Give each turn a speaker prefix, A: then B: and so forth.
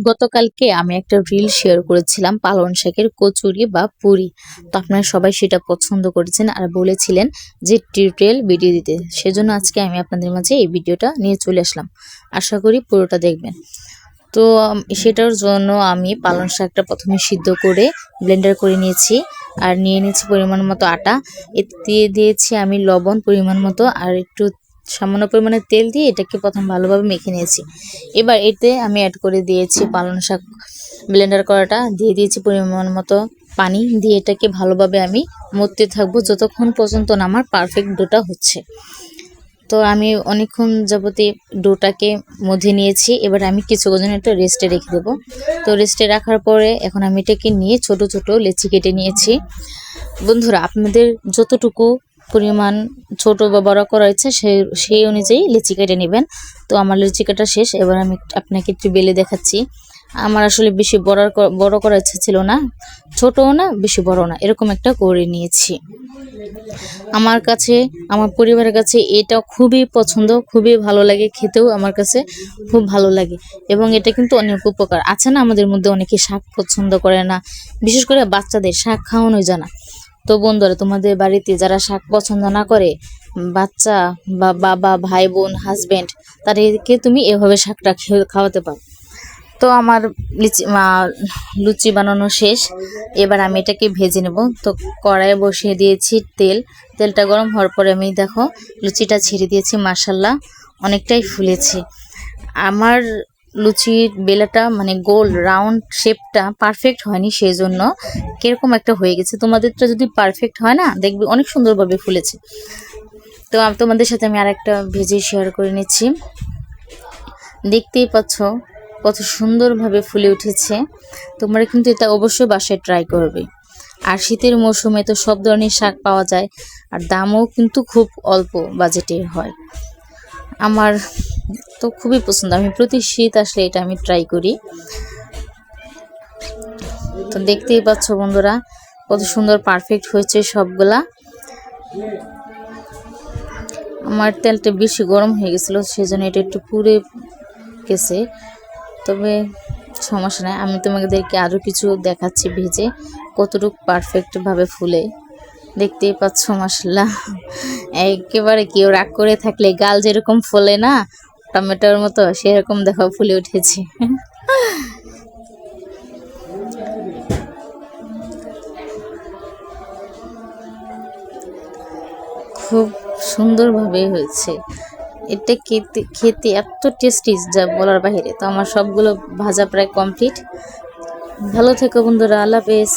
A: গতকালকে আমি একটা রিল শেয়ার করেছিলাম পালং শাকের কচুরি বা পুরি। তো আপনারা সবাই সেটা পছন্দ করেছেন আর বলেছিলেন যে ডিটেল ভিডিও দিতে। সেজন্য আজকে আমি আপনাদের মাঝে এই ভিডিওটা নিয়ে চলে আসলাম। আশা করি পুরোটা দেখবেন। তো সেটার জন্য আমি পালং শাকটা প্রথমে সিদ্ধ করে ব্লেন্ডার করে নিয়েছি আর নিয়ে নিয়েছি পরিমাণ মতো আটা। এতে দিয়েছি আমি লবণ পরিমাণ মতো আর একটু সামান্য পরিমাণে তেল দিয়ে এটাকে প্রথম ভালোভাবে মেখে নিয়েছি। এবার এতে আমি অ্যাড করে দিয়েছি পালং শাক ব্লেন্ডার করাটা, দিয়ে দিয়েছি পরিমাণ মতো পানি, দিয়ে এটাকে ভালোভাবে আমি মথতে থাকবো যতক্ষণ পর্যন্ত না আমার পারফেক্ট ডোটা হচ্ছে। তো আমি অনেকক্ষণ যাবতীয় ডোটাকে মধ্যে নিয়েছি। এবার আমি কিছুক্ষণ একটা রেস্টে রেখে দেবো। তো রেস্টে রাখার পরে এখন আমি এটাকে নিয়ে ছোট ছোট লেচি কেটে নিয়েছি। বন্ধুরা, আপনাদের যতটুকু পরিমাণ ছোট বা বড় করা ইচ্ছে সেই অনুযায়ী লেচি কেটে নেবেন। তো আমার লেচি কাটা শেষ। এবার আমি আপনাকে একটু বেলে দেখাচ্ছি। আমার আসলে বেশি বড় করার ইচ্ছা ছিল না, ছোটও না বেশি বড় না, এরকম একটা করে নিয়েছি। আমার কাছে, আমার পরিবারের কাছে এটা খুবই পছন্দ, খুবই ভালো লাগে, খেতেও আমার কাছে খুব ভালো লাগে। এবং এটা কিন্তু অনেক উপকার আছে না, আমাদের মধ্যে অনেকে শাক পছন্দ করে না, বিশেষ করে বাচ্চাদের শাক খাওয়ানোই জানা। তো বন্ধুরা, তোমাদের বাড়িতে যারা শাক পছন্দ না করে, বাচ্চা বা বাবা, ভাই বোন, হাজবেন্ড, তাদেরকে তুমি এভাবে শাকটা খাওয়াতে পারো। তো আমার লুচি বানানো শেষ। এবার আমি এটাকে ভেজে নেব। তো কড়াইয়ে বসিয়ে দিয়েছি তেলটা গরম হওয়ার পরে আমি দেখো লুচিটা ছেড়ে দিয়েছি। মাশাল্লাহ, অনেকটাই ফুলেছে। আমার লুচির বেলাটা মানে গোল রাউন্ড শেপটা পারফেক্ট হয়নি, সেই জন্য কিরকম একটা হয়ে গেছে। তোমাদেরটা যদি পারফেক্ট হয় না, দেখবে অনেক সুন্দরভাবে ফুলেছে। তো তোমাদের সাথে আমি আরেকটা ভেজে শেয়ার করে নিচ্ছি। দেখতেই পাচ্ছ কত সুন্দরভাবে ফুলে উঠেছে। তোমরা কিন্তু এটা অবশ্যই বাসায় ট্রাই করবে। আর শীতের মৌসুমে তো সব ধরনের শাক পাওয়া যায়, আর দামও কিন্তু খুব অল্প বাজেটের হয়। আমার তো খুবই পছন্দ, আমি প্রতি শীত আসলে এটা আমি ট্রাই করি। তো দেখতেই পাচ্ছ বন্ধুরা কত সুন্দর পারফেক্ট হয়েছে সবগুলা। আমার তেলটা বেশি গরম হয়ে গেছিলো, সেজন্য এটা একটু পুড়ে গেছে। তবে সমস্যা নাই, আমি তোমাদেরকে আরও কিছু দেখাচ্ছি ভেজে কতটুকু পারফেক্টভাবে ফুলে। দেখতেই পাচ্ছ মাশাআল্লাহ, একেবারে কেউ রাগ করে থাকলে গাল যেরকম ফোলে না টমেটোর মতো, সেরকম দেখো ফুলে উঠেছে। খুব সুন্দরভাবে হয়েছে। এটা খেতে এত টেস্টি যা বলার বাইরে। তো আমার সবগুলো ভাজা প্রায় কমপ্লিট। ভালো থেকো বন্ধুরা, আল্লাহ হাফেজ।